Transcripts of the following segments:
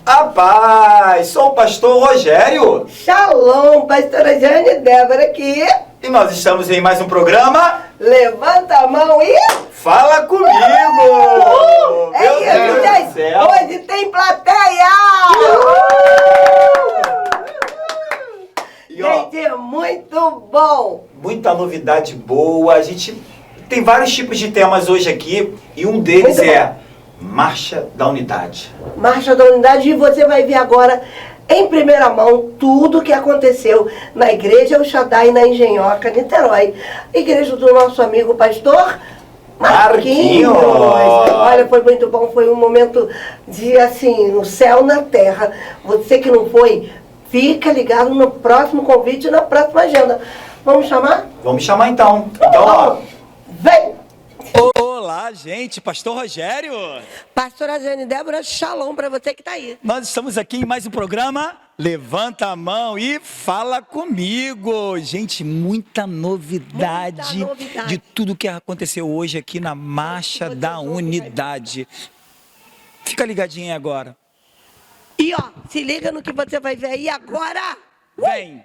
A paz! Sou o pastor Rogério. Shalom, pastora Jane e Débora aqui. E nós estamos em mais um programa. Levanta a mão e... Fala comigo! Meu Deus do céu! Hoje tem plateia! E, ó, gente, é muito bom! muita novidade boa. A gente tem vários tipos de temas hoje aqui. E um deles Muito é Marcha da Unidade. Marcha da Unidade, e você vai ver agora, em primeira mão, tudo o que aconteceu na Igreja El Shaddai, na Engenhoca, Niterói. Igreja do nosso amigo pastor Marquinhos. Olha, foi muito bom, foi um momento de, assim, o céu na terra. Você que não foi, fica ligado no próximo convite e na próxima agenda. Vamos chamar? Vamos chamar então. Então, ó. Vem! Olá, gente. Pastor Rogério. Pastora Jane e Débora, shalom para você que está aí. Nós estamos aqui em mais um programa. Levanta a mão e fala comigo. Gente, muita novidade de tudo que aconteceu hoje aqui na Marcha da Unidade. Fica ligadinho aí agora. E ó, se liga no que você vai ver aí agora. Vem.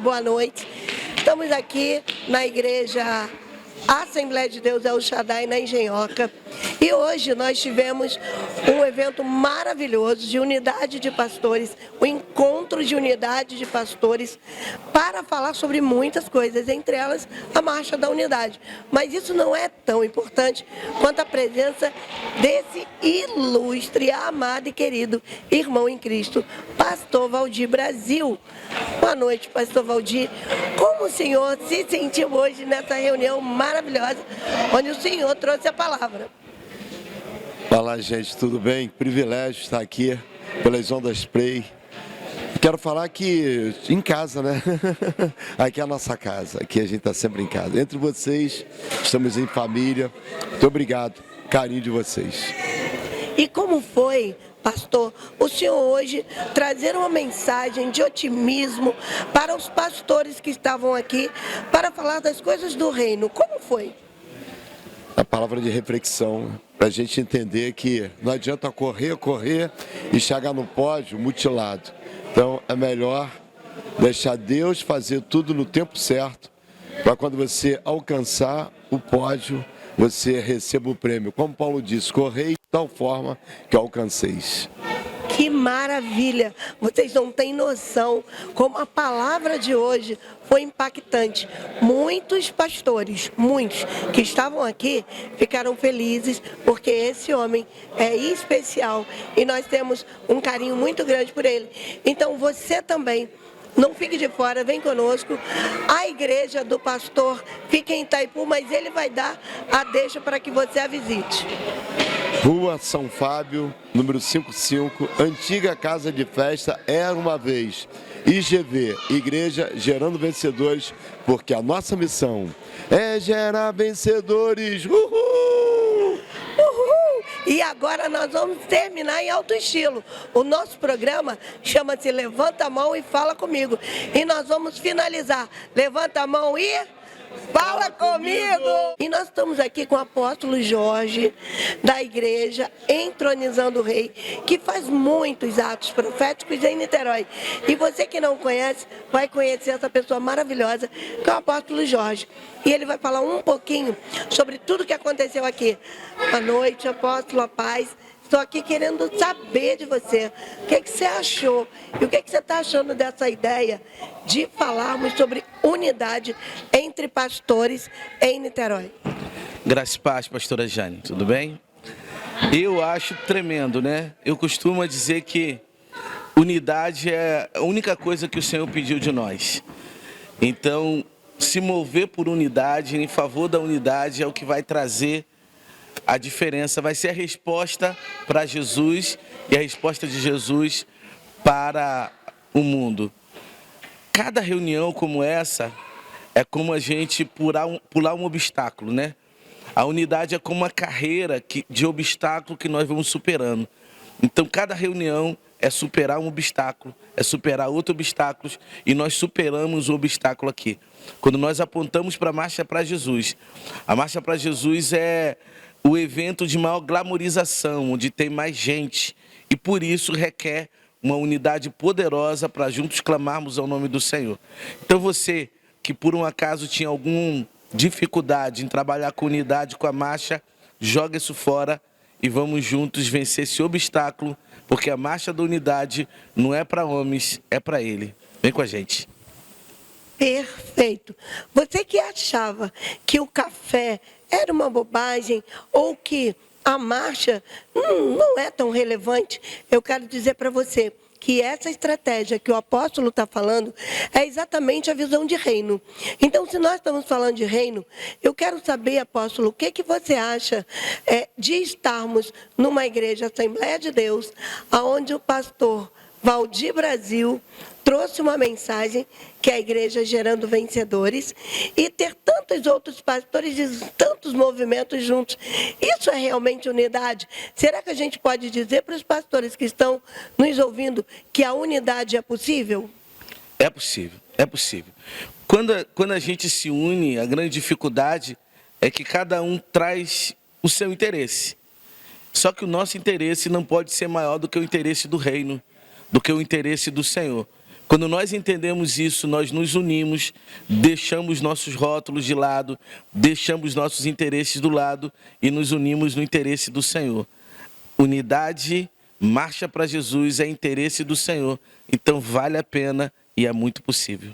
Boa noite. Estamos aqui na Igreja Assembleia de Deus El Shaddai, na Engenhoca. E hoje nós tivemos um evento maravilhoso de unidade de pastores, um encontro de unidade de pastores para falar sobre muitas coisas, entre elas a Marcha da Unidade. Mas isso não é tão importante quanto a presença desse ilustre, amado e querido irmão em Cristo, Pastor Valdir Brasil. Boa noite, Pastor Valdir. Como o senhor se sentiu hoje nessa reunião maravilhosa, onde o senhor trouxe a palavra? Fala, gente, tudo bem? Privilégio estar aqui pelas Ondas Play. Quero falar que em casa, né? Aqui é a nossa casa, aqui a gente está sempre em casa. Entre vocês, estamos em família. Muito obrigado, carinho de vocês. E como foi, pastor, o senhor hoje trazer uma mensagem de otimismo para os pastores que estavam aqui para falar das coisas do reino? Como foi? A palavra de reflexão, para a gente entender que não adianta correr e chegar no pódio mutilado. Então é melhor deixar Deus fazer tudo no tempo certo, para quando você alcançar o pódio, você receba o prêmio. Como Paulo disse, correi de tal forma que alcanceis. Que maravilha! Vocês não têm noção como a palavra de hoje foi impactante. Muitos pastores, muitos que estavam aqui, ficaram felizes porque esse homem é especial e nós temos um carinho muito grande por ele. Então você também, não fique de fora, vem conosco. A igreja do pastor fica em Itaipu, mas ele vai dar a deixa para que você a visite. Rua São Fábio, número 55, antiga casa de festa, era uma vez. IGV, Igreja Gerando Vencedores, porque a nossa missão é gerar vencedores. Uhul! Uhul! E agora nós vamos terminar em alto estilo. O nosso programa chama-se Levanta a Mão e Fala Comigo. E nós vamos finalizar. Levanta a mão e... Fala comigo! E nós estamos aqui com o apóstolo Jorge, da igreja Entronizando o Rei, que faz muitos atos proféticos em Niterói. E você que não conhece, vai conhecer essa pessoa maravilhosa, que é o apóstolo Jorge. E ele vai falar um pouquinho sobre tudo que aconteceu aqui. Boa noite, apóstolo, a paz. Estou aqui querendo saber de você, o que você achou e o que você está achando dessa ideia de falarmos sobre unidade entre pastores em Niterói. Graças e paz, pastora Jane, tudo bem? Eu acho tremendo, né? Eu costumo dizer que unidade é a única coisa que o Senhor pediu de nós. Então, se mover por unidade, em favor da unidade, é o que vai trazer a diferença, vai ser a resposta para Jesus e a resposta de Jesus para o mundo. Cada reunião como essa é como a gente pular um obstáculo, né? A unidade é como uma carreira de obstáculo que nós vamos superando. Então, cada reunião é superar um obstáculo, é superar outros obstáculos, e nós superamos o obstáculo aqui. Quando nós apontamos para a Marcha para Jesus, a Marcha para Jesus é o evento de maior glamorização, onde tem mais gente, e por isso requer uma unidade poderosa para juntos clamarmos ao nome do Senhor. Então você que por um acaso tinha alguma dificuldade em trabalhar com unidade, com a marcha, joga isso fora e vamos juntos vencer esse obstáculo, porque a marcha da unidade não é para homens, é para Ele. Vem com a gente. Perfeito. Você que achava que o café era uma bobagem ou que a marcha não é tão relevante, eu quero dizer para você que essa estratégia que o apóstolo está falando é exatamente a visão de reino. Então, se nós estamos falando de reino, eu quero saber, apóstolo, o que você acha de estarmos numa igreja Assembleia de Deus, onde o pastor Valdir Brasil trouxe uma mensagem que é a igreja Gerando Vencedores, e ter tantos outros pastores e tantos movimentos juntos. Isso é realmente unidade? Será que a gente pode dizer para os pastores que estão nos ouvindo que a unidade é possível? É possível, é possível. Quando a gente se une, a grande dificuldade é que cada um traz o seu interesse. Só que o nosso interesse não pode ser maior do que o interesse do reino, do que o interesse do Senhor. Quando nós entendemos isso, nós nos unimos, deixamos nossos rótulos de lado, deixamos nossos interesses do lado e nos unimos no interesse do Senhor. Unidade, marcha para Jesus é interesse do Senhor, então vale a pena e é muito possível.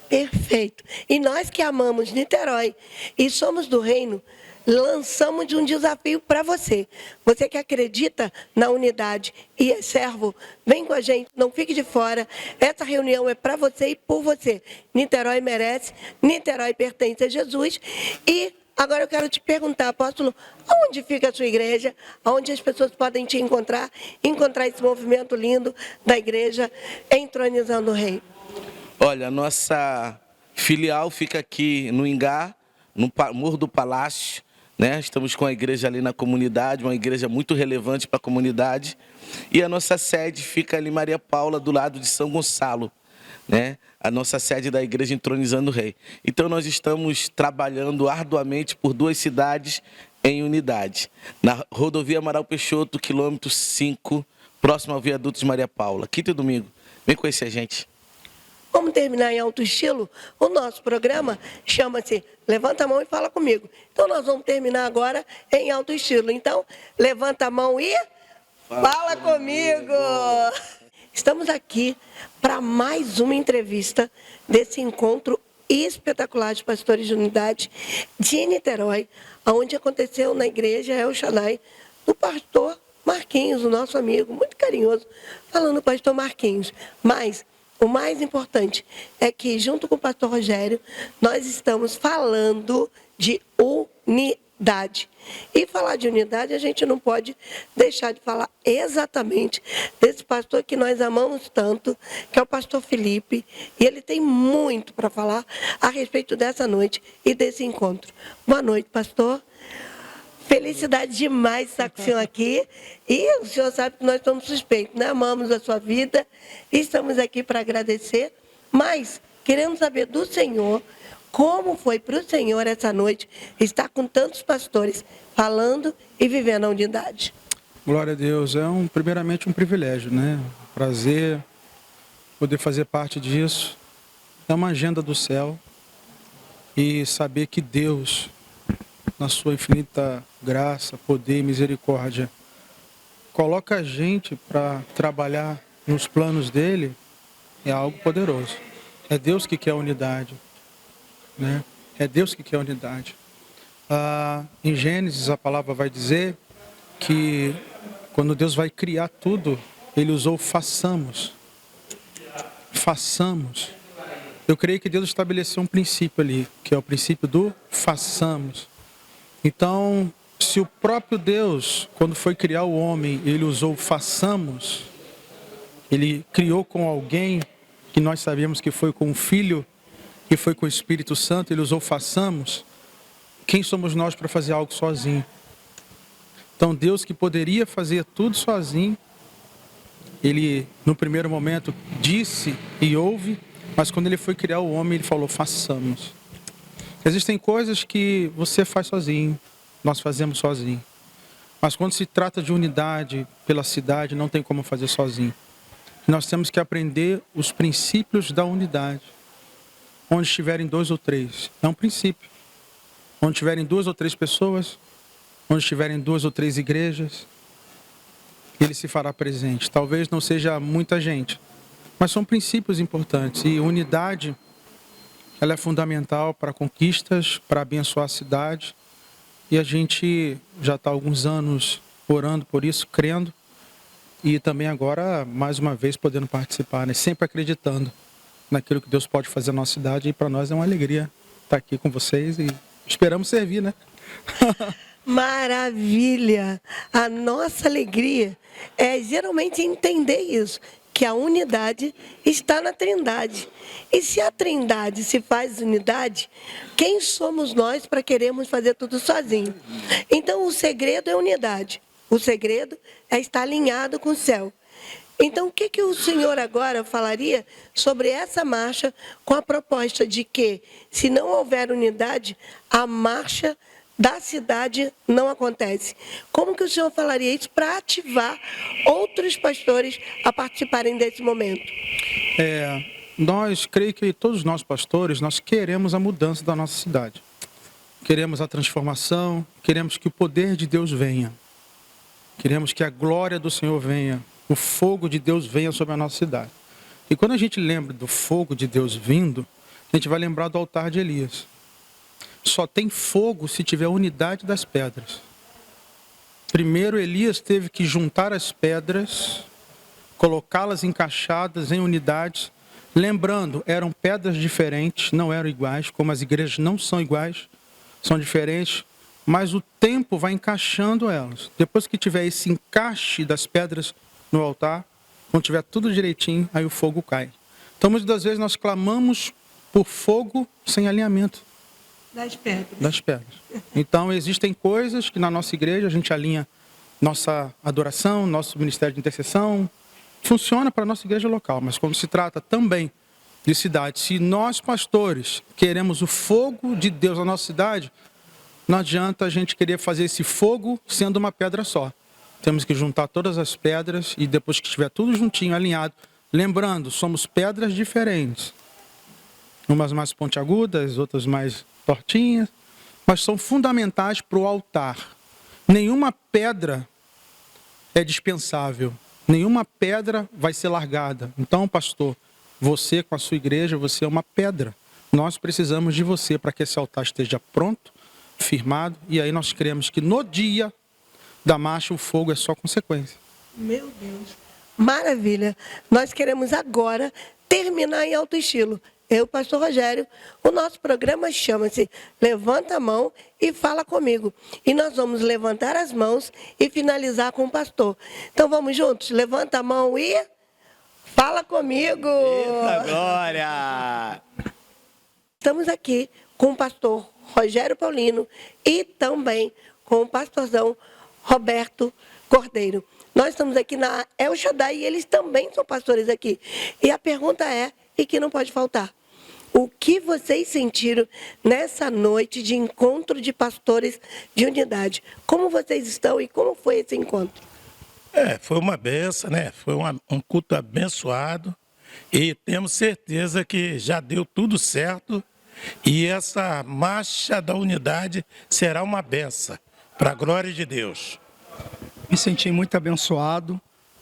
Perfeito. E nós que amamos Niterói e somos do reino, lançamos um desafio para você. Você que acredita na unidade e é servo, vem com a gente, não fique de fora. Essa reunião é para você e por você. Niterói merece, Niterói pertence a Jesus. E Agora eu quero te perguntar, apóstolo, aonde fica a sua igreja? Aonde as pessoas podem te encontrar esse movimento lindo da igreja entronizando o Rei? Olha, a nossa filial fica aqui no Ingá, no Morro do Palácio, né? Estamos com a igreja ali na comunidade, uma igreja muito relevante para a comunidade. E a nossa sede fica ali em Maria Paula, do lado de São Gonçalo, né? A nossa sede da igreja Entronizando o Rei. Então nós estamos trabalhando arduamente por 2 cidades em unidade. Na rodovia Amaral Peixoto, quilômetro 5, próximo ao viaduto de Maria Paula. Quinta e domingo. Vem conhecer a gente. Vamos terminar em alto estilo? O nosso programa chama-se Levanta a Mão e Fala Comigo. Então nós vamos terminar agora em alto estilo. Então, levanta a mão e fala comigo! Estamos aqui para mais uma entrevista desse encontro espetacular de pastores de unidade de Niterói, onde aconteceu na igreja El Shaddai, do pastor Marquinhos, o nosso amigo, muito carinhoso, falando pastor Marquinhos. Mas o mais importante é que, junto com o pastor Rogério, nós estamos falando de unidade. E falar de unidade, a gente não pode deixar de falar exatamente desse pastor que nós amamos tanto, que é o pastor Felipe, e ele tem muito para falar a respeito dessa noite e desse encontro. Boa noite, pastor. Felicidade demais estar com o senhor aqui. E o senhor sabe que nós somos suspeitos, né? Amamos a sua vida e estamos aqui para agradecer. Mas queremos saber do senhor como foi para o senhor essa noite estar com tantos pastores falando e vivendo a unidade. Glória a Deus. Primeiramente um privilégio, né? Prazer poder fazer parte disso. É uma agenda do céu. E saber que Deus, na sua infinita graça, poder e misericórdia, coloca a gente para trabalhar nos planos dele, é algo poderoso. É Deus que quer a unidade, né? É Deus que quer a unidade. Em Gênesis a palavra vai dizer que quando Deus vai criar tudo, ele usou façamos. Façamos. Eu creio que Deus estabeleceu um princípio ali, que é o princípio do façamos. Então, se o próprio Deus, quando foi criar o homem, ele usou façamos, ele criou com alguém, que nós sabemos que foi com o Filho, que foi com o Espírito Santo, ele usou façamos, quem somos nós para fazer algo sozinho? Então, Deus que poderia fazer tudo sozinho, ele, no primeiro momento, disse e ouve, mas quando ele foi criar o homem, ele falou, façamos. Existem coisas que você faz sozinho, nós fazemos sozinho. Mas quando se trata de unidade pela cidade, não tem como fazer sozinho. Nós temos que aprender os princípios da unidade. Onde estiverem 2 ou 3, é um princípio. Onde estiverem 2 ou 3 pessoas, onde estiverem 2 ou 3 igrejas, ele se fará presente. Talvez não seja muita gente, mas são princípios importantes. E unidade, ela é fundamental para conquistas, para abençoar a cidade. E a gente já está há alguns anos orando por isso, crendo. E também agora, mais uma vez, podendo participar, né? Sempre acreditando naquilo que Deus pode fazer na nossa cidade. E para nós é uma alegria estar aqui com vocês e esperamos servir, né? Maravilha! A nossa alegria é geralmente entender isso, que a unidade está na Trindade. E se a Trindade se faz unidade, quem somos nós para querermos fazer tudo sozinho? Então o segredo é unidade. O segredo é estar alinhado com o céu. Então o que o senhor agora falaria sobre essa marcha com a proposta de que, se não houver unidade, a marcha da cidade não acontece? Como que o senhor falaria isso para ativar outros pastores a participarem desse momento? Nós, creio que todos nós pastores, nós queremos a mudança da nossa cidade. Queremos a transformação, queremos que o poder de Deus venha. Queremos que a glória do Senhor venha, o fogo de Deus venha sobre a nossa cidade. E quando a gente lembra do fogo de Deus vindo, a gente vai lembrar do altar de Elias. Só tem fogo se tiver unidade das pedras. Primeiro Elias teve que juntar as pedras, colocá-las encaixadas em unidades. Lembrando, eram pedras diferentes, não eram iguais, como as igrejas não são iguais. são diferentes, mas o tempo vai encaixando elas. Depois que tiver esse encaixe das pedras no altar, quando tiver tudo direitinho, aí o fogo cai. Então, muitas das vezes nós clamamos por fogo sem alinhamento das pedras. Então, existem coisas que na nossa igreja a gente alinha nossa adoração, nosso ministério de intercessão, funciona para a nossa igreja local, mas quando se trata também de cidade, se nós pastores queremos o fogo de Deus na nossa cidade, não adianta a gente querer fazer esse fogo sendo uma pedra só. Temos que juntar todas as pedras e depois que estiver tudo juntinho, alinhado, lembrando, somos pedras diferentes. Umas mais pontiagudas, outras mais tortinhas, mas são fundamentais para o altar. Nenhuma pedra é dispensável. Nenhuma pedra vai ser largada. Então, pastor, você com a sua igreja, você é uma pedra. Nós precisamos de você para que esse altar esteja pronto, firmado, e aí nós cremos que no dia da marcha o fogo é só consequência. Meu Deus, maravilha. Nós queremos agora terminar em alto estilo. Eu, pastor Rogério, o nosso programa chama-se Levanta a Mão e Fala Comigo. E nós vamos levantar as mãos e finalizar com o pastor. Então vamos juntos? Levanta a mão e fala comigo. Eita glória! Estamos aqui com o pastor Rogério Paulino e também com o pastorzão Roberto Cordeiro. Nós estamos aqui na El Shaddai e eles também são pastores aqui. E a pergunta é, e que não pode faltar, o que vocês sentiram nessa noite de encontro de pastores de unidade? Como vocês estão e como foi esse encontro? Foi uma benção, né? Foi um culto abençoado e temos certeza que já deu tudo certo e essa marcha da unidade será uma benção, para a glória de Deus. Me senti muito abençoado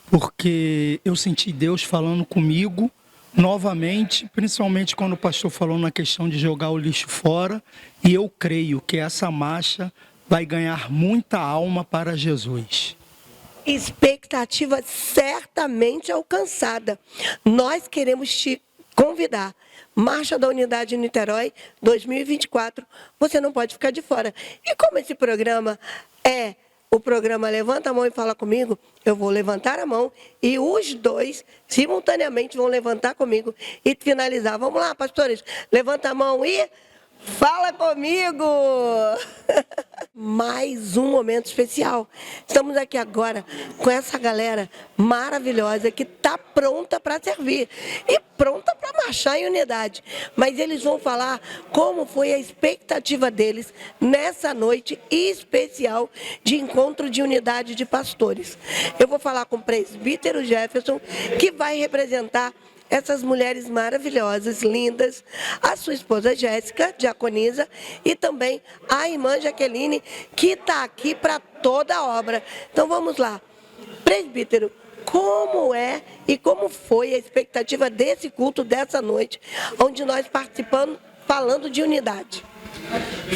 porque eu senti Deus falando comigo novamente, principalmente quando o pastor falou na questão de jogar o lixo fora, e eu creio que essa marcha vai ganhar muita alma para Jesus. Expectativa certamente alcançada. Nós queremos te convidar. Marcha da Unidade em Niterói 2024. Você não pode ficar de fora. E como esse programa é o programa Levanta a Mão e Fala Comigo, eu vou levantar a mão e os dois simultaneamente vão levantar comigo e finalizar. Vamos lá, pastores. Levanta a mão e fala comigo. Mais um momento especial. Estamos aqui agora com essa galera maravilhosa que está pronta para servir e pronta para marchar em unidade. Mas eles vão falar como foi a expectativa deles nessa noite especial de encontro de unidade de pastores. Eu vou falar com o presbítero Jefferson, que vai representar essas mulheres maravilhosas, lindas, a sua esposa Jéssica, diaconisa, e também a irmã Jaqueline, que está aqui para toda a obra. Então vamos lá. Presbítero, como é e como foi a expectativa desse culto dessa noite, onde nós participamos falando de unidade?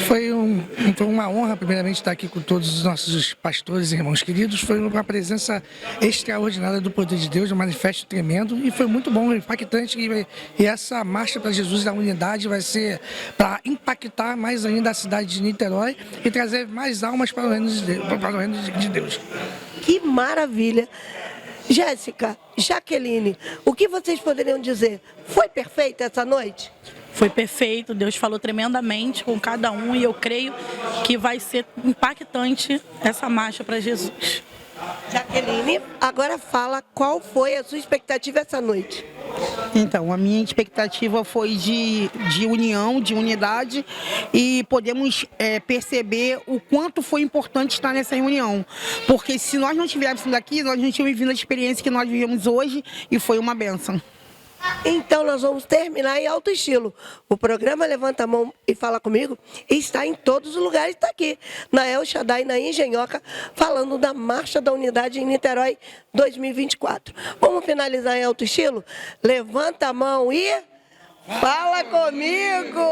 Foi uma honra, primeiramente, estar aqui com todos os nossos pastores e irmãos queridos. Foi uma presença extraordinária do poder de Deus, um manifesto tremendo, e foi muito bom, impactante. E essa marcha para Jesus da unidade vai ser para impactar mais ainda a cidade de Niterói e trazer mais almas para o reino de Deus. Que maravilha! Jéssica, Jaqueline, o que vocês poderiam dizer? Foi perfeita essa noite? Foi perfeito, Deus falou tremendamente com cada um e eu creio que vai ser impactante essa marcha para Jesus. Jaqueline, agora fala qual foi a sua expectativa essa noite. Então, a minha expectativa foi de união, de unidade, e podemos perceber o quanto foi importante estar nessa reunião. Porque se nós não estivéssemos aqui, nós não tínhamos vivido a experiência que nós vivemos hoje, e foi uma bênção. Então nós vamos terminar em alto estilo. O programa Levanta a Mão e Fala Comigo está em todos os lugares, está aqui, na El Shaddai, na Engenhoca, falando da Marcha da Unidade em Niterói 2024. Vamos finalizar em alto estilo? Levanta a mão e fala comigo!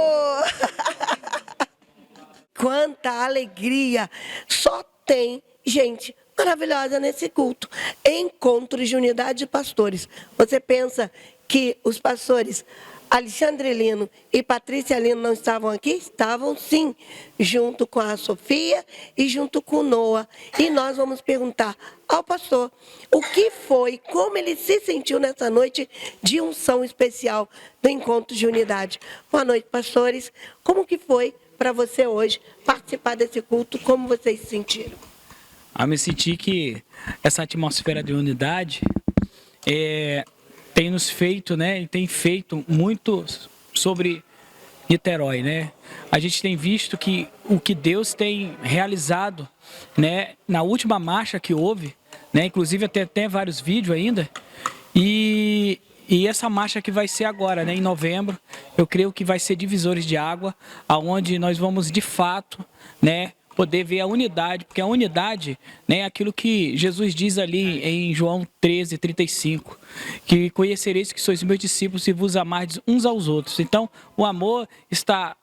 Quanta alegria! Só tem gente maravilhosa nesse culto. Encontros de unidade de pastores. Você pensa que os pastores Alexandre Lino e Patrícia Lino não estavam aqui? Estavam sim, junto com a Sofia e junto com o Noah. E nós vamos perguntar ao pastor o que foi, como ele se sentiu nessa noite de unção especial do Encontro de Unidade. Boa noite, pastores. Como que foi para você hoje participar desse culto? Como vocês se sentiram? Me senti que essa atmosfera de unidade tem nos feito, né, e tem feito muito sobre Niterói, né? A gente tem visto que o que Deus tem realizado, né, na última marcha que houve, né, inclusive até vários vídeos ainda, e essa marcha que vai ser agora, né, em novembro, eu creio que vai ser divisores de água, aonde nós vamos de fato, né, poder ver a unidade, porque a unidade, né, é aquilo que Jesus diz ali em João 13:35, que conhecereis que sois meus discípulos se vos amardes uns aos outros. Então, o amor está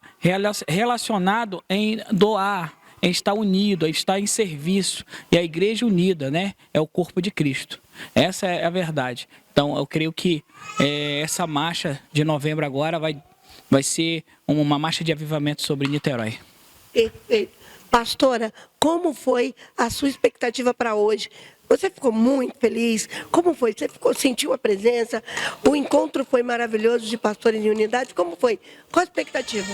relacionado em doar, em estar unido, em estar em serviço. E a igreja unida, né, é o corpo de Cristo. Essa é a verdade. Então, eu creio que essa marcha de novembro agora vai ser uma marcha de avivamento sobre Niterói. Perfeito. Pastora, como foi a sua expectativa para hoje? Você ficou muito feliz? Como foi? Você sentiu a presença? O encontro foi maravilhoso de pastores de unidade? Como foi? Qual a expectativa?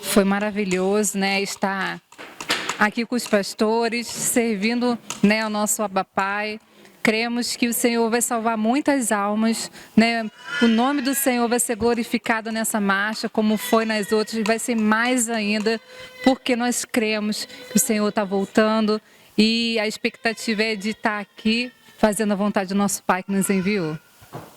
Foi maravilhoso, né, estar aqui com os pastores, servindo, né, ao nosso Abba Pai. Cremos que o Senhor vai salvar muitas almas, né? O nome do Senhor vai ser glorificado nessa marcha, como foi nas outras, e vai ser mais ainda, porque nós cremos que o Senhor está voltando e a expectativa é de estar aqui fazendo a vontade do nosso Pai que nos enviou.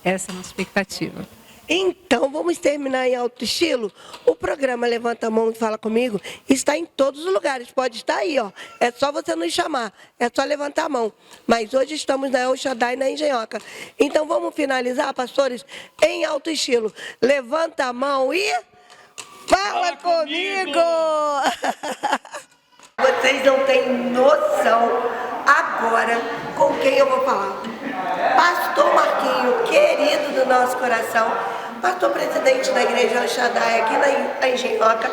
Essa é a nossa expectativa. Então, vamos terminar em alto estilo? O programa Levanta a Mão e Fala Comigo está em todos os lugares. Pode estar aí, ó. É só você nos chamar. É só levantar a mão. Mas hoje estamos na El Shaddai, na Engenhoca. Então, vamos finalizar, pastores, em alto estilo. Levanta a mão e... Fala comigo! Vocês não têm noção agora com quem eu vou falar. Pastor Marquinho, querido do nosso coração, pastor presidente da igreja El Shaddai aqui na Engenhoca.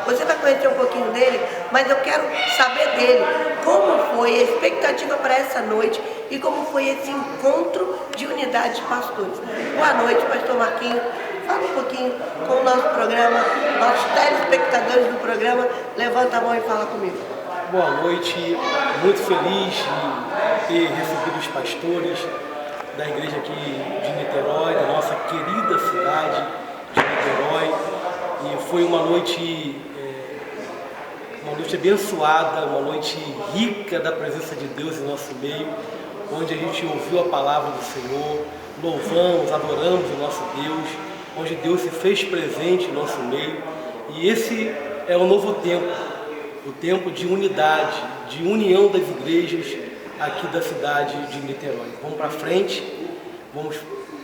Você vai conhecer um pouquinho dele, mas eu quero saber dele. Como foi a expectativa para essa noite e como foi esse encontro de unidade de pastores. Boa noite, pastor Marquinho. Fala um pouquinho com o nosso programa, nossos telespectadores do programa. Levanta a mão e fala comigo. Boa noite, muito feliz de ter recebido os pastores da igreja aqui de Niterói, da nossa querida cidade de Niterói. E foi uma noite abençoada, uma noite rica da presença de Deus em nosso meio, onde a gente ouviu a palavra do Senhor, louvamos, adoramos o nosso Deus, onde Deus se fez presente em nosso meio. E esse é o novo tempo, o tempo de unidade, de união das igrejas aqui da cidade de Niterói. Vamos para frente, vamos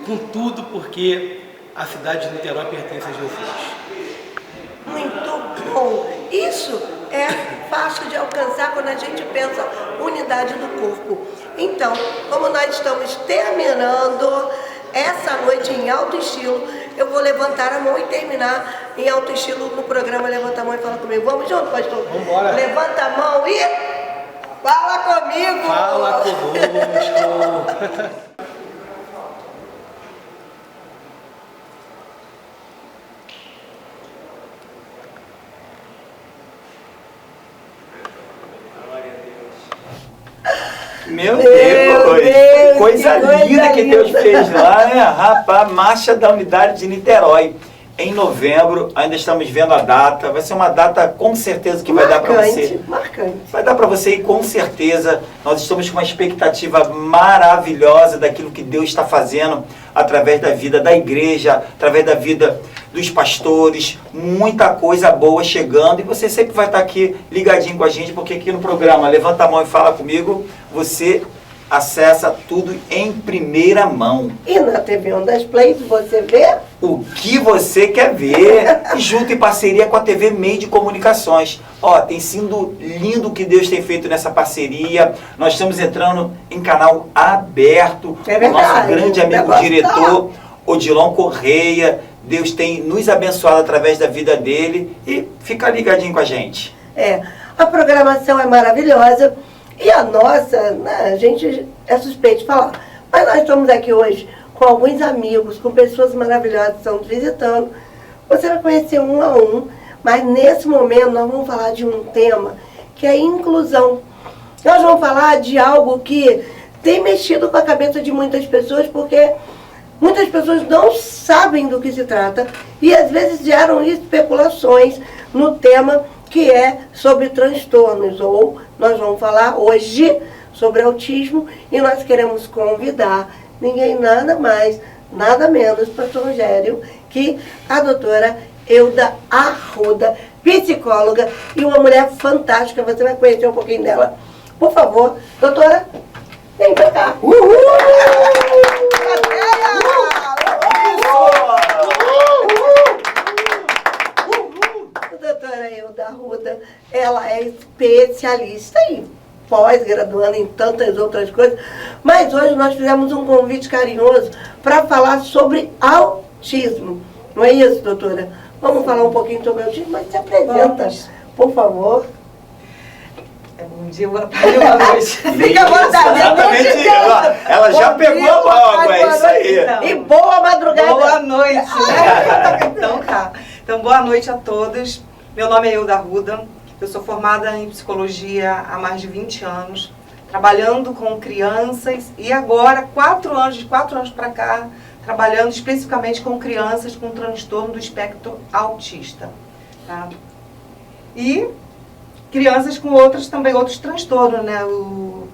com tudo, porque a cidade de Niterói pertence a Jesus. Muito bom! Isso é fácil de alcançar quando a gente pensa unidade do corpo. Então, como nós estamos terminando essa noite em alto estilo, eu vou levantar a mão e terminar em alto estilo no programa Levanta a Mão e Fala Comigo. Vamos junto, pastor? Vamos embora. Levanta a mão e fala comigo! Fala conosco! Meu Deus, coisa linda que Deus fez lá, né? Rapaz, Marcha da Unidade de Niterói. Em novembro, ainda estamos vendo a data. Vai ser uma data com certeza que vai dar para você. Marcante. Vai dar para você e com certeza nós estamos com uma expectativa maravilhosa daquilo que Deus está fazendo através da vida da igreja, através da vida dos pastores, muita coisa boa chegando, e você sempre vai estar aqui ligadinho com a gente, porque aqui no programa Levanta a Mão e Fala Comigo, você acessa tudo em primeira mão. E na TV Ondas Plays você vê o que você quer ver, junto em parceria com a TV Meio de Comunicações. Ó, tem sido lindo o que Deus tem feito nessa parceria. Nós estamos entrando em canal aberto. É verdade, o nosso grande amigo diretor Odilon Correia Deus tem nos abençoado através da vida dele, e fica ligadinho com a gente. A programação é maravilhosa e a nossa, né, a gente é suspeito de falar, mas nós estamos aqui hoje com alguns amigos, com pessoas maravilhosas que estão nos visitando. Você vai conhecer um a um, mas nesse momento nós vamos falar de um tema que é inclusão. Nós vamos falar de algo que tem mexido com a cabeça de muitas pessoas, porque muitas pessoas não sabem do que se trata e às vezes geram especulações no tema que é sobre transtornos, ou nós vamos falar hoje sobre autismo, e nós queremos convidar ninguém nada mais, nada menos, pastor Rogério, que a doutora Euda Arruda, psicóloga e uma mulher fantástica. Você vai conhecer um pouquinho dela. Por favor, doutora, vem pra cá. Uhul! Doutora Euda Arruda, ela é especialista e pós-graduando em tantas outras coisas, mas hoje nós fizemos um convite carinhoso para falar sobre autismo. Não é isso, doutora? Vamos falar um pouquinho sobre autismo, mas se apresenta, por favor. Bom dia, boa tarde, boa noite. Fica à vontade. Exatamente, ela já pegou logo, é isso aí. Então, e boa madrugada. Boa noite, né? Então tá. Então, boa noite a todos. Meu nome é Euda Arruda. Eu sou formada em psicologia há mais de 20 anos, trabalhando com crianças e agora, de 4 anos para cá, trabalhando especificamente com crianças com transtorno do espectro autista. Tá? E crianças com outros transtornos, né? O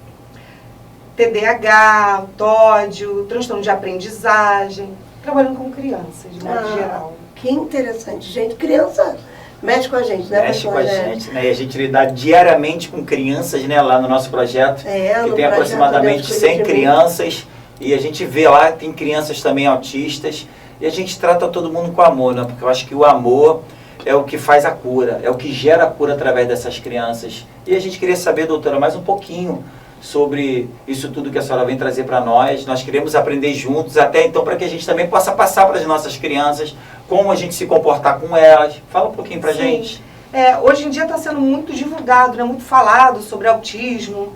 TDAH, o TOD, o transtorno de aprendizagem, trabalhando com crianças, de modo geral. Que interessante, gente. Criança mexe com a gente, né? Mexe com a gente, né? E a gente lida diariamente com crianças, né? Lá no nosso projeto, que tem aproximadamente 100 crianças. E a gente vê lá que tem crianças também autistas. E a gente trata todo mundo com amor, né? Porque eu acho que o amor é o que faz a cura, é o que gera a cura através dessas crianças. E a gente queria saber, doutora, mais um pouquinho sobre isso tudo que a senhora vem trazer para nós. Nós queremos aprender juntos, até então, para que a gente também possa passar para as nossas crianças como a gente se comportar com elas. Fala um pouquinho para a gente. Hoje em dia está sendo muito divulgado, né, muito falado sobre autismo.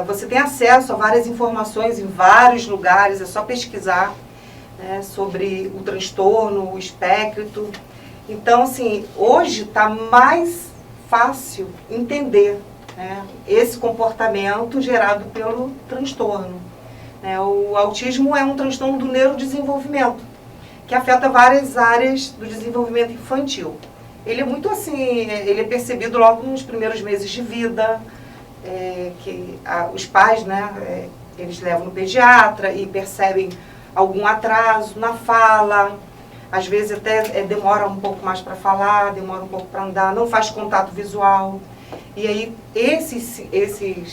Você tem acesso a várias informações em vários lugares, é só pesquisar, né, sobre o transtorno, o espectro. Então, assim, hoje está mais fácil entender, né, esse comportamento gerado pelo transtorno. O autismo é um transtorno do neurodesenvolvimento, que afeta várias áreas do desenvolvimento infantil. Ele é muito assim, ele é percebido logo nos primeiros meses de vida, os pais, né, eles levam no pediatra e percebem algum atraso na fala, às vezes até demora um pouco mais para falar, demora um pouco para andar, não faz contato visual. E aí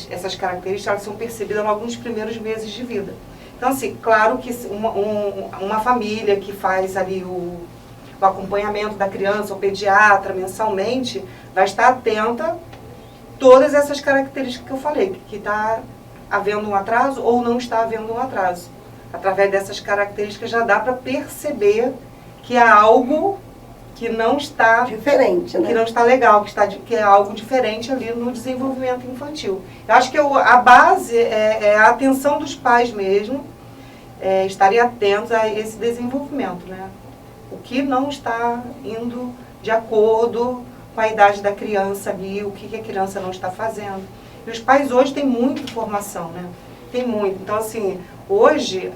essas características elas são percebidas logo nos primeiros meses de vida. Então, assim, claro que uma família que faz ali o acompanhamento da criança, o pediatra, mensalmente, vai estar atenta a todas essas características que eu falei, que está havendo um atraso ou não está havendo um atraso. Através dessas características já dá para perceber que há algo que não está diferente, né? Que não está legal, que é algo diferente ali no desenvolvimento infantil. Eu acho que a base é a atenção dos pais mesmo, estarem atentos a esse desenvolvimento, né? O que não está indo de acordo com a idade da criança ali, o que a criança não está fazendo. E os pais hoje têm muita informação, né? Tem muito. Então, assim, hoje,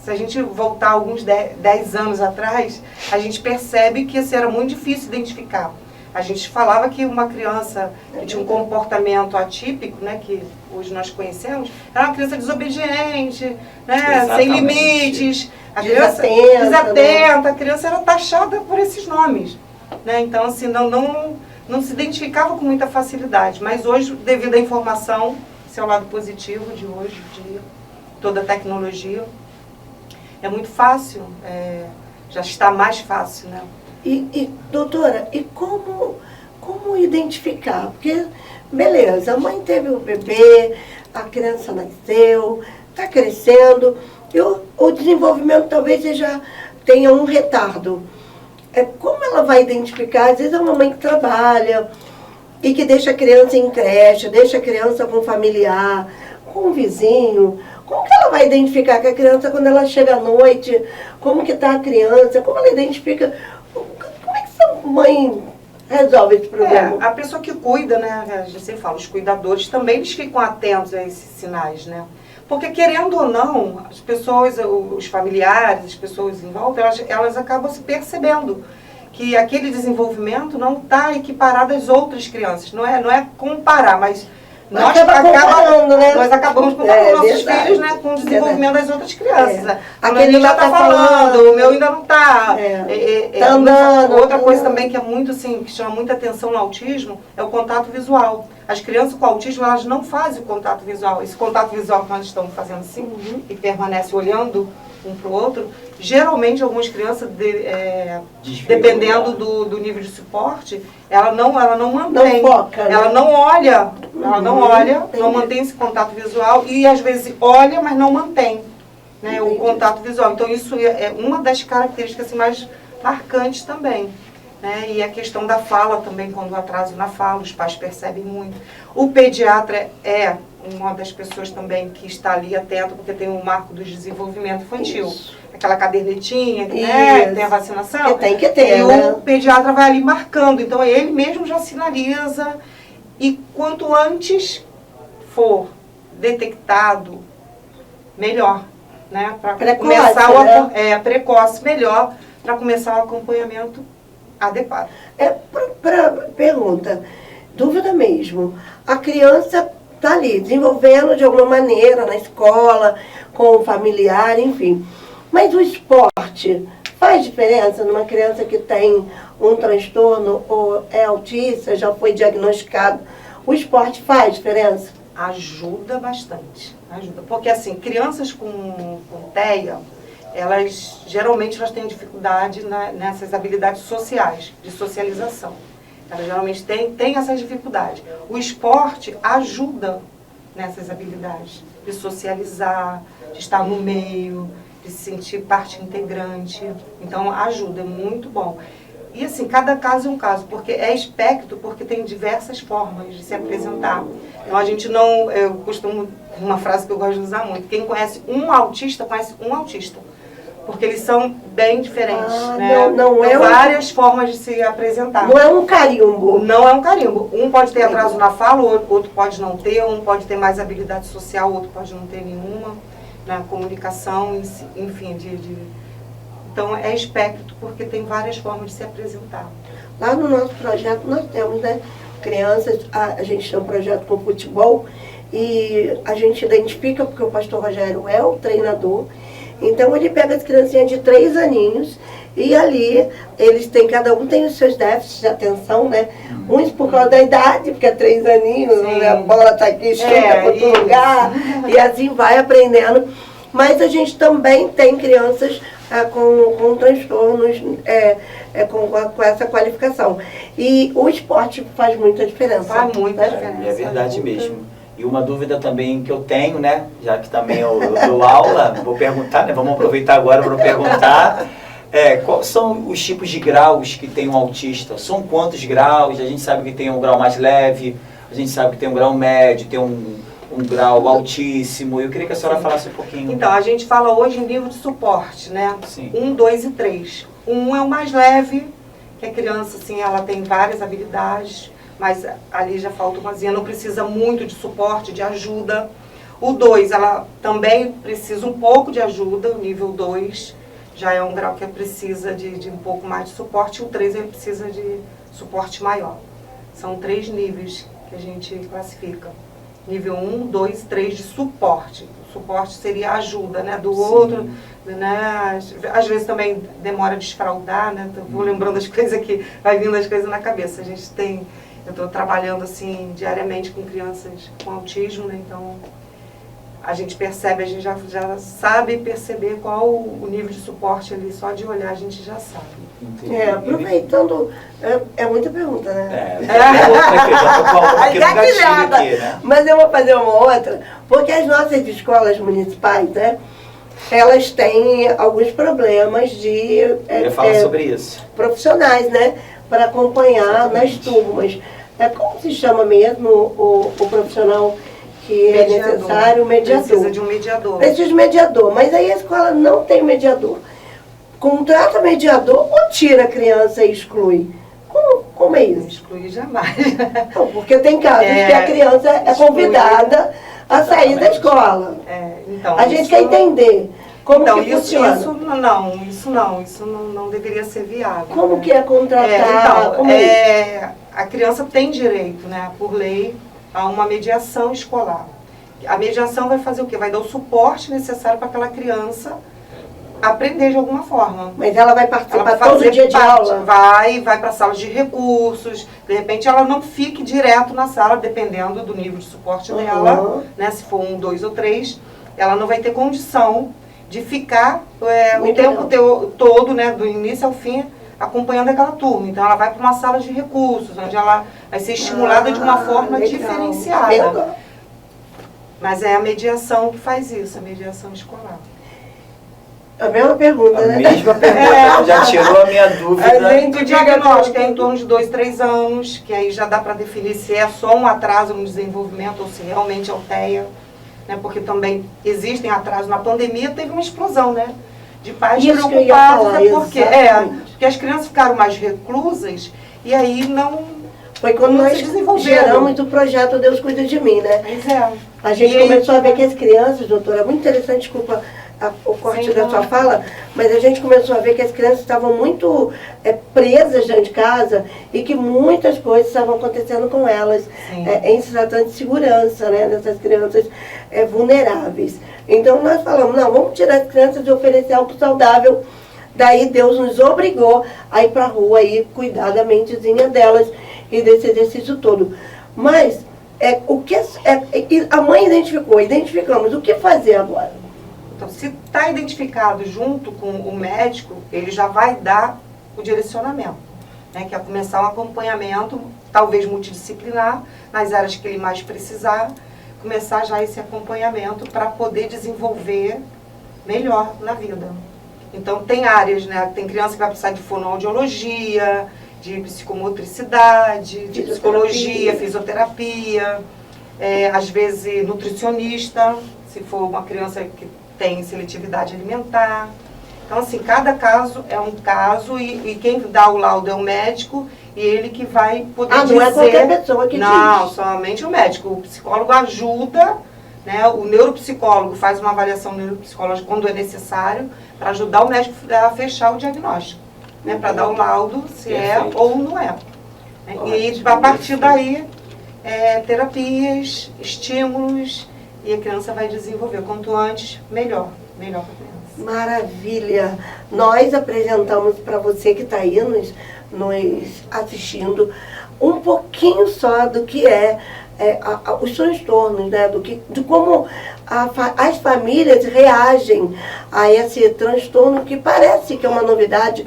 se a gente voltar alguns 10 anos atrás, a gente percebe que isso era muito difícil identificar. A gente falava que uma criança que tinha um comportamento atípico, né, que hoje nós conhecemos, era uma criança desobediente, né, sem limites, a criança desatenta, a criança era taxada por esses nomes. Né? Então, assim, não se identificava com muita facilidade. Mas hoje, devido à informação, esse é o lado positivo de hoje, de toda a tecnologia, é muito fácil, já está mais fácil, né? Doutora, e como identificar? Porque, beleza, a mãe teve o bebê, a criança nasceu, está crescendo, e o desenvolvimento talvez seja tenha um retardo, como ela vai identificar? Às vezes é uma mãe que trabalha e que deixa a criança em creche, deixa a criança com um familiar, com um vizinho. Como que ela vai identificar que a criança, quando ela chega à noite, como que está a criança? Como ela identifica? Como é que essa mãe resolve esse problema? A pessoa que cuida, né? A gente sempre fala, os cuidadores também eles ficam atentos a esses sinais, né? Porque, querendo ou não, as pessoas, os familiares, as pessoas em volta, elas acabam se percebendo que aquele desenvolvimento não está equiparado às outras crianças. Não é comparar, mas nós acabamos comparando nossos filhos, né, com o desenvolvimento das outras crianças. Né? Aquele já está falando, o meu ainda não está. Tá andando. Outra coisa também que é muito assim, que chama muita atenção no autismo é o contato visual. As crianças com autismo, elas não fazem o contato visual. Esse contato visual que nós estamos fazendo assim, e permanece olhando um para o outro, geralmente algumas crianças, dependendo do nível de suporte, ela não mantém. Não foca, né? Ela não olha, não mantém esse contato visual e às vezes olha, mas não mantém, né, o contato visual. Então isso é uma das características assim, mais marcantes também. Né? E a questão da fala também, quando o atraso na fala, os pais percebem muito. O pediatra é uma das pessoas também que está ali atento, porque tem o marco do desenvolvimento infantil. Isso. Aquela cadernetinha, né, que tem a vacinação. Que tem que ter, né? O pediatra vai ali marcando, então ele mesmo já sinaliza. E quanto antes for detectado, melhor. Né? Para começar precoce, melhor, para começar o acompanhamento adequado. Pergunta, dúvida mesmo. A criança está ali, desenvolvendo de alguma maneira na escola, com o familiar, enfim. Mas o esporte faz diferença numa criança que tem um transtorno ou é autista, já foi diagnosticado? O esporte faz diferença? Ajuda bastante. Ajuda. Porque assim, crianças com TEA, geralmente elas têm dificuldade nessas habilidades sociais, de socialização. Elas geralmente têm essas dificuldades. O esporte ajuda nessas habilidades, de socializar, de estar no meio, de se sentir parte integrante. Então ajuda, é muito bom. E assim, cada caso é um caso, porque é espectro, porque tem diversas formas de se apresentar. Então a gente não, eu costumo, uma frase que eu gosto de usar muito, quem conhece um autista, conhece um autista. Porque eles são bem diferentes, né? Não é várias formas de se apresentar. Não é um carimbo. Não é um carimbo. Um pode ter atraso na fala, outro pode não ter, um pode ter mais habilidade social, outro pode não ter nenhuma, na comunicação, enfim, Então é espectro, porque tem várias formas de se apresentar. Lá no nosso projeto nós temos, né, crianças, a gente tem um projeto com futebol, e a gente identifica, porque o pastor Rogério é o treinador, então ele pega as criancinhas de 3 aninhos e ali eles têm, cada um tem os seus déficits de atenção, né? Uns por causa da idade, porque é 3 aninhos, né? A bola está aqui, chuta para outro lugar, e assim vai aprendendo. Mas a gente também tem crianças com transtornos, com essa qualificação. E o esporte faz muita diferença. Faz muita diferença. É verdade mesmo. E uma dúvida também que eu tenho, né, já que também eu dou aula, vou perguntar, né, vamos aproveitar agora para perguntar, quais são os tipos de graus que tem um autista? São quantos graus? A gente sabe que tem um grau mais leve, a gente sabe que tem um grau médio, tem um grau altíssimo. Eu queria que a senhora falasse um pouquinho. Então, a gente fala hoje em nível de suporte, né? Sim. 1, 2 e 3. 1 é o mais leve, que a criança, assim, ela tem várias habilidades, mas ali já falta umazinha, não precisa muito de suporte, de ajuda. O 2, ela também precisa um pouco de ajuda, o nível 2 já é um grau que precisa de um pouco mais de suporte, o 3 ele precisa de suporte maior. São 3 níveis que a gente classifica. Nível 1, 2 e 3 de suporte. O suporte seria a ajuda, né, do outro, né? Às vezes também demora a desfraldar, né? Vou lembrando as coisas aqui, vai vindo as coisas na cabeça. Eu estou trabalhando assim diariamente com crianças com autismo, né? Então a gente percebe, a gente já sabe perceber qual o nível de suporte ali, só de olhar a gente já sabe. Aproveitando, é muita pergunta, né? Né? Mas eu vou fazer uma outra, porque as nossas escolas municipais, né, elas têm alguns problemas de Eu ia falar sobre isso. profissionais, né? Para acompanhar nas turmas. Como se chama mesmo o profissional que é necessário? O mediador. Precisa de um mediador. Precisa de mediador, mas aí a escola não tem mediador. Contrata mediador ou tira a criança e exclui? Como é isso? Não exclui jamais. Não, porque tem casos que a criança é convidada a sair da escola. Então, a gente quer entender como então, que funciona. Isso não deveria ser viável. Como que é contratar? A criança tem direito, né, por lei, a uma mediação escolar. A mediação vai fazer o quê? Vai dar o suporte necessário para aquela criança aprender de alguma forma. Mas ela vai participar ela vai todo dia de aula? Vai para a sala de recursos. De repente ela não fique direto na sala, dependendo do nível de suporte dela, né? Se for 1, 2 ou 3, ela não vai ter condição de ficar o tempo todo, né, do início ao fim, acompanhando aquela turma. Então ela vai para uma sala de recursos, onde ela vai ser estimulada de uma forma diferenciada. Mas é a mediação que faz isso, a mediação escolar. A mesma pergunta, né? A mesma pergunta, já tirou a minha dúvida. O diagnóstico é em torno de 2, 3 anos, que aí já dá para definir se é só um atraso no desenvolvimento ou se realmente é o TEA, né? Porque também existem atrasos. Na pandemia teve uma explosão, né? De pais preocupados, porque as crianças ficaram mais reclusas e aí não. Foi quando nós geramos o projeto Deus Cuida de Mim, né? Pois é. A gente começou a ver que as crianças, doutora, é muito interessante, desculpa o corte da sua fala, mas a gente começou a ver que as crianças estavam muito presas dentro de casa e que muitas coisas estavam acontecendo com elas, em se tratando de segurança, né, dessas crianças vulneráveis. Então nós falamos, não, vamos tirar as crianças e oferecer algo saudável. Daí Deus nos obrigou a ir para a rua e cuidar da mentezinha delas e desse exercício todo. Mas a mãe identificamos, o que fazer agora? Então, se está identificado junto com o médico, ele já vai dar o direcionamento, né, que é começar um acompanhamento, talvez multidisciplinar, nas áreas que ele mais precisar, começar já esse acompanhamento para poder desenvolver melhor na vida. Então, tem áreas, né, tem criança que vai precisar de fonoaudiologia, de psicomotricidade, de psicologia, fisioterapia, às vezes nutricionista, se for uma criança que tem seletividade alimentar. Então, assim, cada caso é um caso e quem dá o laudo é o médico e ele que vai poder dizer... não é qualquer pessoa que diz. Não, somente o médico. O psicólogo ajuda, né, o neuropsicólogo faz uma avaliação neuropsicológica quando é necessário para ajudar o médico a fechar o diagnóstico, né, para dar o laudo se é ou não é. E a partir daí, terapias, estímulos, e a criança vai desenvolver. Quanto antes, melhor para a criança. Maravilha! Nós apresentamos para você que está aí nos assistindo um pouquinho só do que os transtornos, né? De como as famílias reagem a esse transtorno que parece que é uma novidade,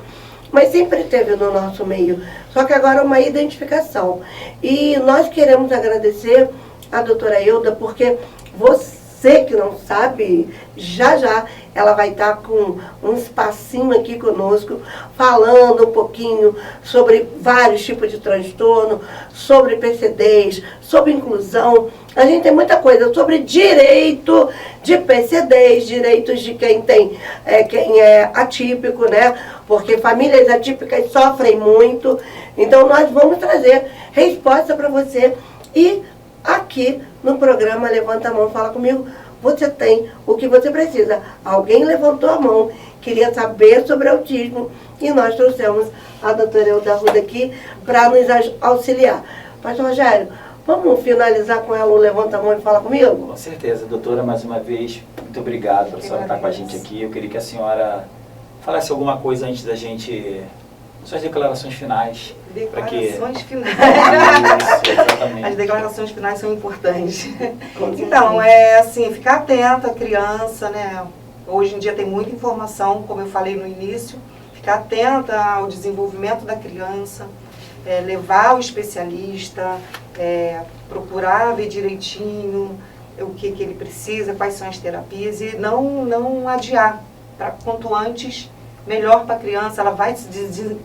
mas sempre teve no nosso meio. Só que agora é uma identificação. E nós queremos agradecer a doutora Euda, porque você que não sabe, já ela vai estar com um espacinho aqui conosco, falando um pouquinho sobre vários tipos de transtorno, sobre PCDs, sobre inclusão. A gente tem muita coisa sobre direito de PCDs, direitos de quem é atípico, né? Porque famílias atípicas sofrem muito. Então nós vamos trazer resposta para você. E aqui no programa Levanta a Mão, Fala Comigo, você tem o que você precisa. Alguém levantou a mão, queria saber sobre autismo e nós trouxemos a doutora Euda Arruda aqui para nos auxiliar. Pastor Rogério, vamos finalizar com ela o Levanta a Mão e Fala Comigo? Com certeza, doutora, mais uma vez, muito obrigado por a senhora estar com a gente aqui. Eu queria que a senhora falasse alguma coisa antes da gente, suas declarações finais. Declarações finais. Isso, exatamente. As declarações finais são importantes. Então, assim, ficar atenta à criança, né? Hoje em dia tem muita informação, como eu falei no início, ficar atenta ao desenvolvimento da criança, levar o especialista, procurar ver direitinho, o que ele precisa, quais são as terapias e não adiar, para quanto antes, melhor para a criança, ela vai se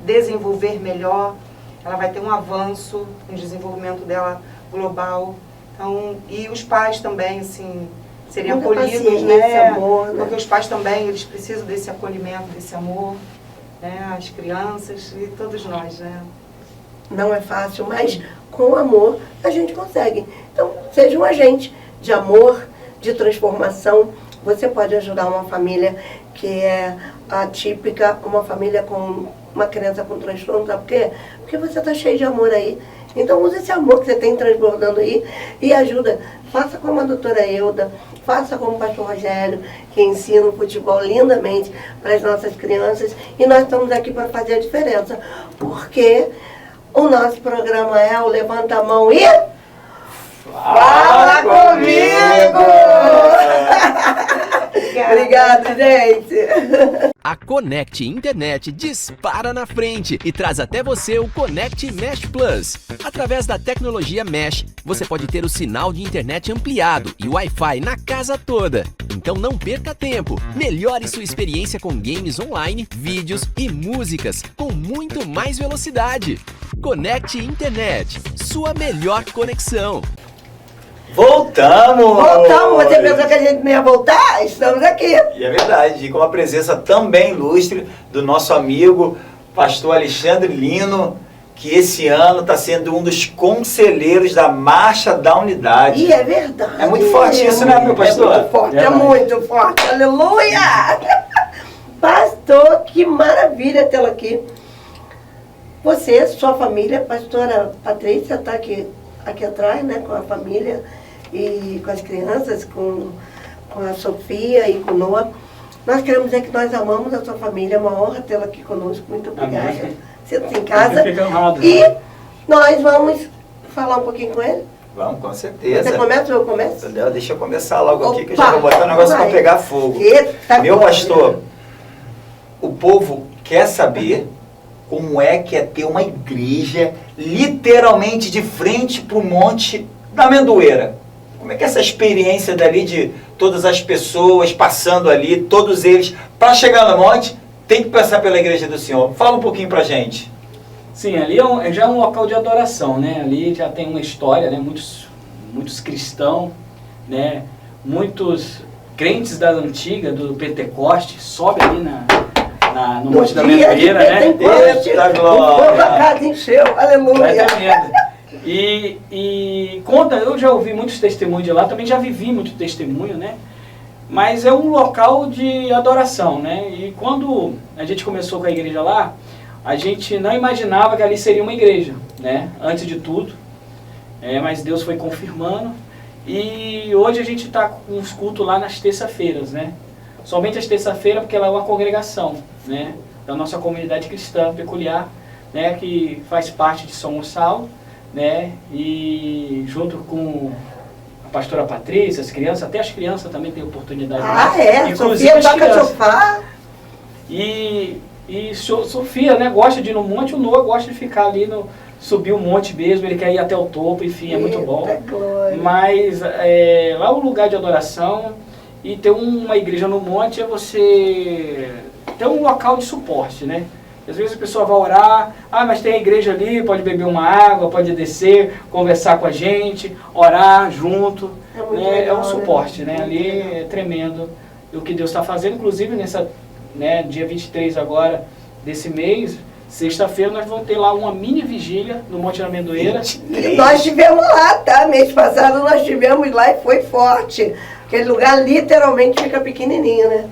desenvolver melhor, ela vai ter um avanço no desenvolvimento dela global. Então, e os pais também, assim, seriam acolhidos, né? Amor, né? Porque os pais também, eles precisam desse acolhimento, desse amor, né? As crianças e todos nós, né? Não é fácil, mas com amor a gente consegue. Então, seja um agente de amor, de transformação. Você pode ajudar uma família que é atípica, uma família com uma criança com transtorno, sabe por quê? Porque você está cheio de amor aí. Então, use esse amor que você tem transbordando aí e ajuda. Faça como a doutora Euda, faça como o pastor Rogério, que ensina o futebol lindamente para as nossas crianças. E nós estamos aqui para fazer a diferença, porque o nosso programa é o Levanta a Mão e... Fala comigo! Obrigada, gente! A Conect Internet dispara na frente e traz até você o Conect Mesh Plus. Através da tecnologia Mesh, você pode ter o sinal de internet ampliado e Wi-Fi na casa toda. Então não perca tempo. Melhore sua experiência com games online, vídeos e músicas com muito mais velocidade. Conect Internet, sua melhor conexão. Voltamos! Voltamos! Você pensou que a gente não ia voltar? Estamos aqui! E é verdade, com a presença também ilustre do nosso amigo pastor Alexandre Lino, que esse ano está sendo um dos conselheiros da Marcha da Unidade. E é verdade! É muito forte isso, né, meu pastor? É muito forte, é muito forte! Aleluia! Pastor, que maravilha tê-lo aqui! Você, sua família, pastora Patrícia, está aqui atrás, né, com a família e com as crianças, com a Sofia e com o Noah. Nós queremos dizer que nós amamos a sua família, é uma honra tê-la aqui conosco, muito obrigada. Sinta-se em casa. E nós vamos falar um pouquinho com ele. Vamos, com certeza. Você começa ou eu começo? Deixa eu começar logo aqui, que eu já vou botar o negócio para pegar fogo. Meu pastor, o povo quer saber como é que é ter uma igreja literalmente de frente para o Monte da Amendoeira. Como é que é essa experiência dali de todas as pessoas passando ali, todos eles, para chegar no monte, tem que passar pela igreja do Senhor. Fala um pouquinho para a gente. Sim, ali já é um local de adoração, né? Ali já tem uma história, né? Muitos cristãos, né? Muitos crentes da antiga, do Pentecoste, sobe ali no Monte da Amendoeira, né? Eita glória! A casa encheu, aleluia! E conta, eu já ouvi muitos testemunhos de lá, também já vivi muito testemunho, né? Mas é um local de adoração, né? E quando a gente começou com a igreja lá, a gente não imaginava que ali seria uma igreja, né? Antes de tudo. Mas Deus foi confirmando. E hoje a gente está com os cultos lá nas terça-feiras, né? Somente as terça-feiras, porque ela é uma congregação, né? Da nossa comunidade cristã peculiar, né? Que faz parte de São Gonçalo, né? E junto com a pastora Patrícia, as crianças, até as crianças também têm oportunidade. Inclusive Sofia toca sofá. E Sofia, né, gosta de ir no monte, o Noah gosta de ficar ali, subir o monte mesmo, ele quer ir até o topo, enfim, é muito bom. Glória. Mas lá é um lugar de adoração, e ter uma igreja no monte é você ter um local de suporte, né? Às vezes a pessoa vai orar, mas tem a igreja ali, pode beber uma água, pode descer, conversar com a gente, orar junto. É um suporte, né? Ali é tremendo o que Deus está fazendo, inclusive nessa, né, dia 23 agora desse mês, sexta-feira, nós vamos ter lá uma mini vigília no Monte da Amendoeira. Nós estivemos lá, tá? Mês passado nós estivemos lá e foi forte. Aquele lugar literalmente fica pequenininho, né?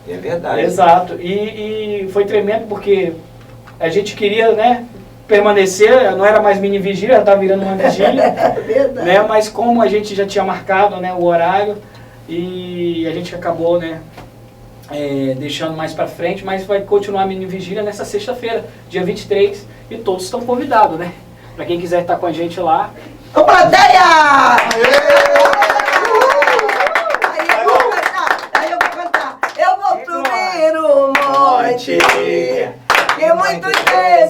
É verdade. Exato. E foi tremendo porque a gente queria, né, permanecer, não era mais mini vigília, já estava virando uma vigília. É verdade. Né, mas como a gente já tinha marcado, né, o horário, e a gente acabou, né, deixando mais para frente, mas vai continuar a mini vigília nessa sexta-feira, dia 23, e todos estão convidados, né? Para quem quiser estar com a gente lá. Ô, plateia! O monte que muitos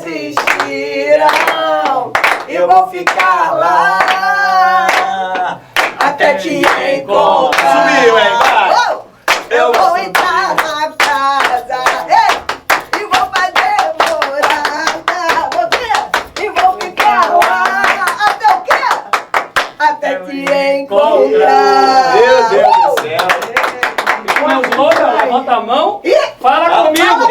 desistirão, eu vou ficar lá até te te encontrar. Subiu, hein? Vai. Eu vou entrar na casa, e vou fazer morada, e vou ficar lá, até o quê? Até te encontrar. Meu Deus do céu. Como é o slogan? Levanta a mão, fala comigo.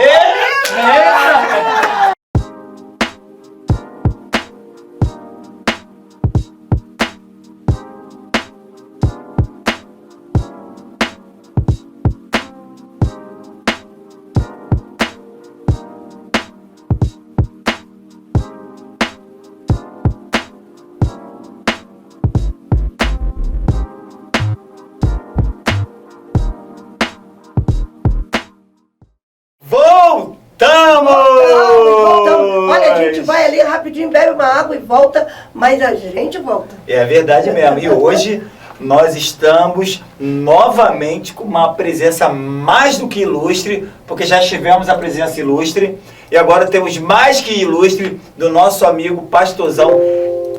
Voltamos. Olha, a gente vai ali rapidinho, bebe uma água e volta, mas a gente volta. É verdade mesmo. E hoje nós estamos novamente com uma presença mais do que ilustre, porque já tivemos a presença ilustre e agora temos mais que ilustre do nosso amigo pastorzão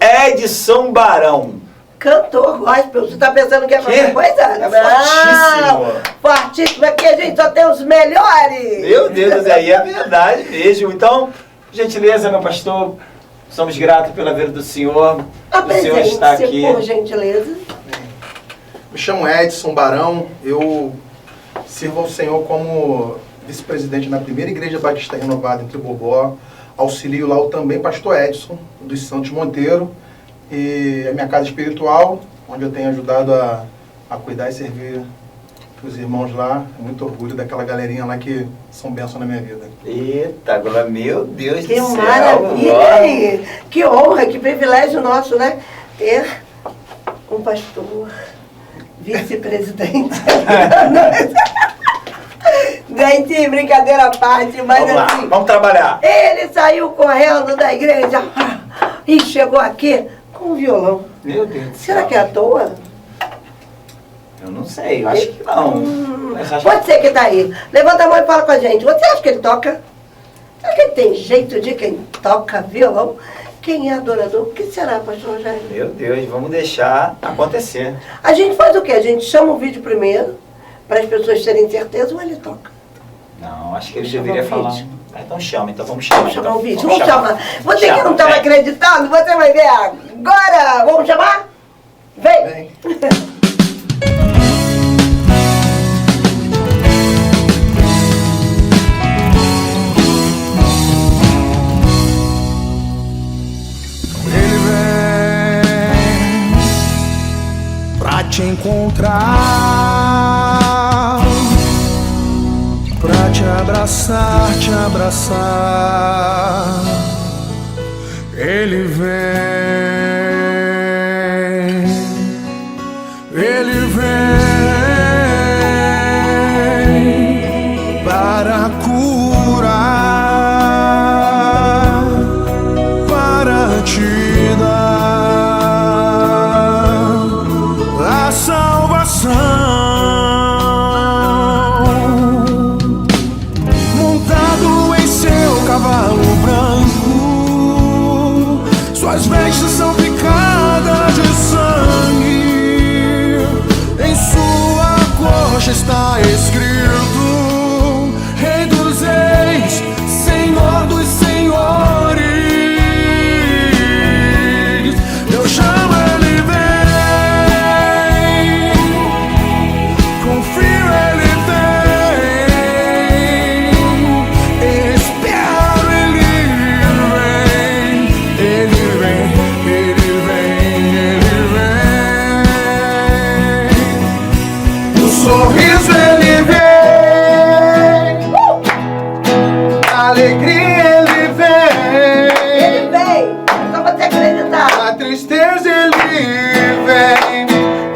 Edson Barão. Cantor gospel, você tá pensando que é qualquer coisa? É fortíssimo. Fortíssimo, aqui a gente só tem os melhores. Meu Deus, aí é verdade mesmo. Então, gentileza, meu pastor, somos gratos pela vida do senhor. O senhor está aqui. Por gentileza. Me chamo Edson Barão, eu sirvo ao Senhor como vice-presidente na primeira igreja batista renovada em Tribobó, auxilio lá o também pastor Edson, dos Santos Monteiro, e a minha casa espiritual, onde eu tenho ajudado a cuidar e servir os irmãos lá. Muito orgulho daquela galerinha lá que são bênção na minha vida. Eita, agora, meu Deus do céu. Que maravilha, hein? Que honra, que privilégio nosso, né? Ter um pastor, vice-presidente. Gente, brincadeira à parte, mas vamos lá, assim, vamos trabalhar. Ele saiu correndo da igreja e chegou aqui com um violão. Meu Deus do céu. Será que é à toa? Eu não sei, eu acho que não. Mas acho Pode ser que tá aí. Levanta a mão e fala com a gente. Você acha que ele toca? Será que ele tem jeito de quem toca violão? Quem é adorador? O que será, pastor Jair? Meu Deus, vamos deixar acontecer. A gente faz o quê? A gente chama o vídeo primeiro, para as pessoas terem certeza, ou ele toca? Não, acho que ele Vamos deveria chamar o falar. vídeo. Então chama, então vamos chamar. Vamos chamar então. o vídeo, vamos chamar. Você que não estava Vem. acreditando, você vai ver agora. Vamos chamar? Vem. Pra te encontrar, pra te abraçar, Ele vem para curar, para te dar a salvação. Montado em seu cavalo branco, suas vestes são picadas de sangue. Em sua coxa está escrito: Rei dos Reis, Senhor dos Senhores. Eu chamo, Ele vem. Confio, Ele vem. Espero, Ele vem. Ele vem, Ele vem, Ele vem. O sorriso, Ele vem. Alegria, Ele vem. Ele vem. Só você acreditar. A tristeza, Ele vem.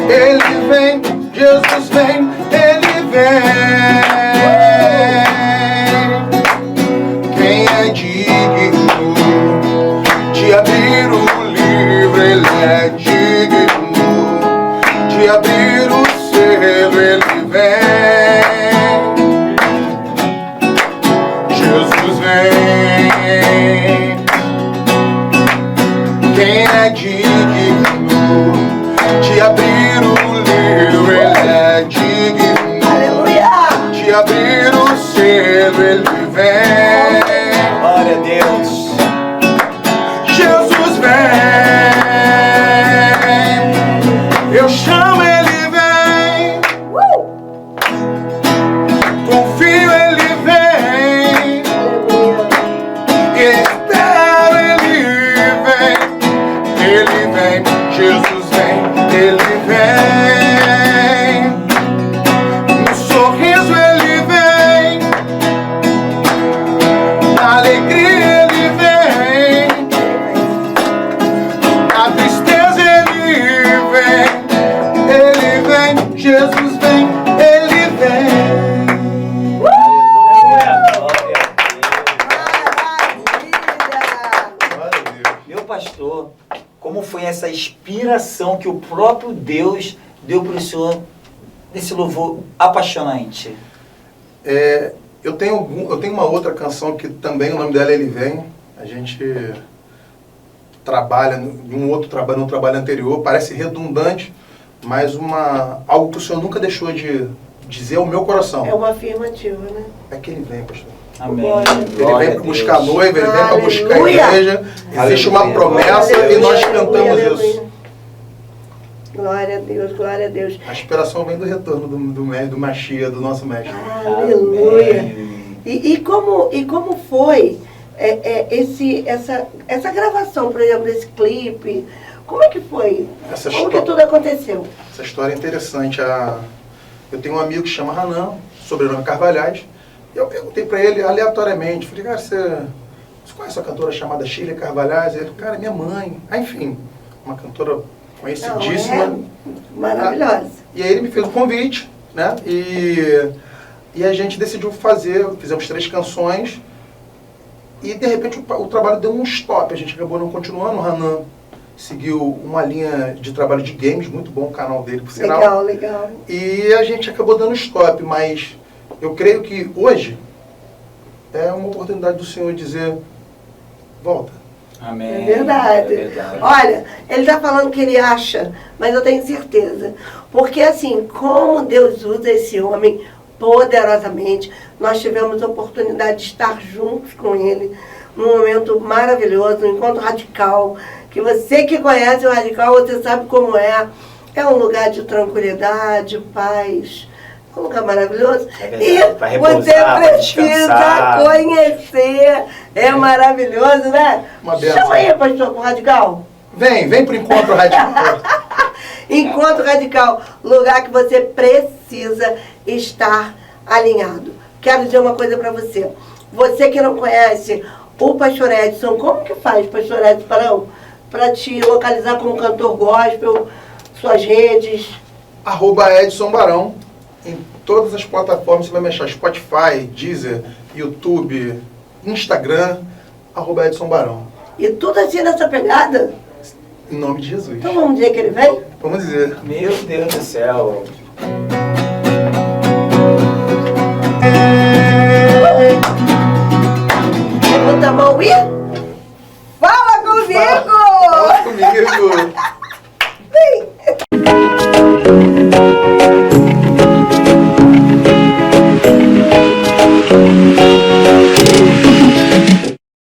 Ele vem. Jesus vem. Ele vem. Quem é digno de abrir o livro? Ele é digno de abrir o selo. Ele vem. Jesus vem. Quem é digno de abrir o livro? Jesus vem, Ele vem. Meu pastor, como foi essa inspiração que o próprio Deus deu para o senhor nesse louvor apaixonante? Eu tenho uma outra canção que também o nome dela é Ele Vem. A gente trabalha em um trabalho anterior, parece redundante, mas algo que o senhor nunca deixou de dizer ao meu coração. É uma afirmativa, né? É que Ele vem, pastor. Amém. Ele vem para buscar a noiva, Ele vem para buscar a igreja. Existe uma promessa e nós cantamos isso. Glória a Deus, glória a Deus. A inspiração vem do retorno do Machia, do nosso mestre. Aleluia. E como foi essa gravação, por exemplo, desse clipe? Como é que foi? Como que tudo aconteceu? Essa história é interessante. Eu tenho um amigo que chama Hanan, sobrenome Carvalhais, e eu perguntei para ele aleatoriamente, falei, cara, você conhece uma cantora chamada Shirley Carvalhais? Ele, cara, minha mãe. Enfim, uma cantora conhecidíssima. Não, maravilhosa. E aí ele me fez um convite, né? E a gente decidiu fizemos 3 canções, e de repente o trabalho deu um stop, a gente acabou não continuando. O Hanan seguiu uma linha de trabalho de games, muito bom o canal dele, por sinal. Legal, legal. E a gente acabou dando stop, mas eu creio que hoje é uma oportunidade do Senhor dizer, volta. Amém. É verdade. Olha, ele está falando que ele acha, mas eu tenho certeza. Porque assim, como Deus usa esse homem poderosamente, nós tivemos a oportunidade de estar juntos com ele num momento maravilhoso, um encontro radical, que você que conhece o Radical, você sabe como é. É um lugar de tranquilidade, paz, um lugar maravilhoso. E você precisa conhecer. É maravilhoso, né? Chama aí, pastor, pro Radical. Vem pro Encontro Radical. Encontro Radical, lugar que você precisa estar alinhado. Quero dizer uma coisa para você. Você que não conhece o pastor Edson, como que faz, pastor Edson Barão, para te localizar como cantor gospel, suas redes? @Edson Barão. Em todas as plataformas você vai mexer, Spotify, Deezer, YouTube, Instagram, @Edson Barão. E tudo assim nessa pegada? Em nome de Jesus. Então vamos dizer que ele vem? Vamos dizer. Meu Deus do céu. Levanta a mão e fala comigo! Fala comigo! Vem!